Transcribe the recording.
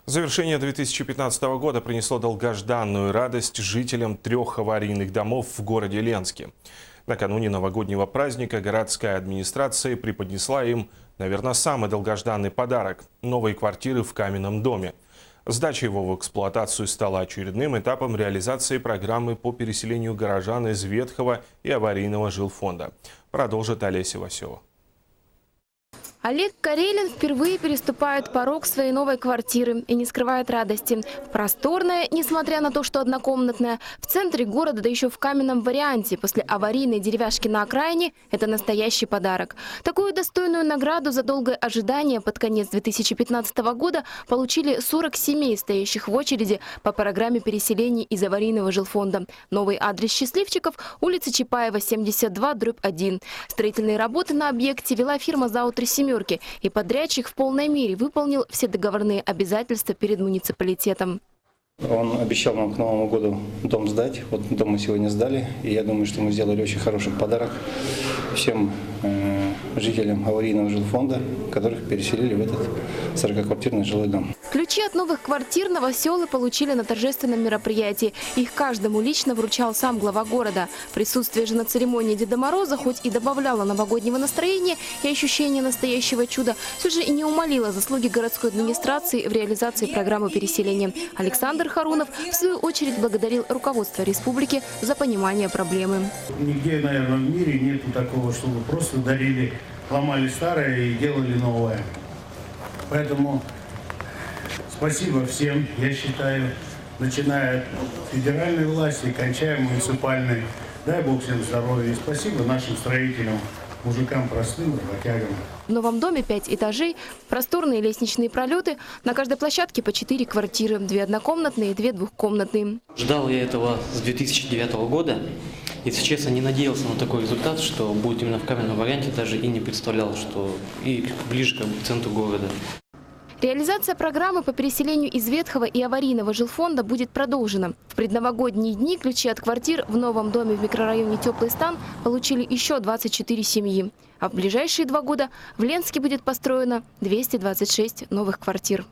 Завершение 2015 года принесло долгожданную радость жителям 3 аварийных домов в городе Ленске. Накануне новогоднего праздника городская администрация преподнесла им, наверное, самый долгожданный подарок – новые квартиры в каменном доме. Сдача его в эксплуатацию стала очередным этапом реализации программы по переселению горожан из ветхого и аварийного жилфонда. Продолжит Олеся Васева. Олег Карелин впервые переступает порог своей новой квартиры и не скрывает радости. Просторная, несмотря на то, что однокомнатная, в центре города, да еще в каменном варианте, после аварийной деревяшки на окраине – это настоящий подарок. Такую достойную награду за долгое ожидание под конец 2015 года получили 40 семей, стоящих в очереди по программе переселения из аварийного жилфонда. Новый адрес счастливчиков – улица Чапаева, 72/1. Строительные работы на объекте вела фирма ЗАО «Три семерки», и подрядчик в полной мере выполнил все договорные обязательства перед муниципалитетом. Он обещал нам к Новому году дом сдать. Вот дом мы сегодня сдали. И я думаю, что мы сделали очень хороший подарок всем жителям аварийного жилфонда, которых переселили в этот 40-квартирный жилой дом. Ключи от новых квартир новоселы получили на торжественном мероприятии. Их каждому лично вручал сам глава города. Присутствие же на церемонии Деда Мороза хоть и добавляло новогоднего настроения и ощущения настоящего чуда, все же и не умалило заслуги городской администрации в реализации программы переселения. Александр Харунов, в свою очередь, благодарил руководство республики за понимание проблемы. Нигде, наверное, в мире нет такого, чтобы просто дарили, ломали старое и делали новое. Поэтому спасибо всем, я считаю, начиная от федеральной власти, кончая муниципальной. Дай Бог всем здоровья и спасибо нашим строителям, мужикам простым, работягам. В новом доме 5 этажей, просторные лестничные пролеты, на каждой площадке по 4 квартиры, 2 однокомнатные и 2 двухкомнатные. Ждал я этого с 2009 года. Если честно, не надеялся на такой результат, что будет именно в каменном варианте, даже и не представлял, что и ближе к центру города. Реализация программы по переселению из ветхого и аварийного жилфонда будет продолжена. В предновогодние дни ключи от квартир в новом доме в микрорайоне Теплый Стан получили еще 24 семьи. А в ближайшие 2 года в Ленске будет построено 226 новых квартир.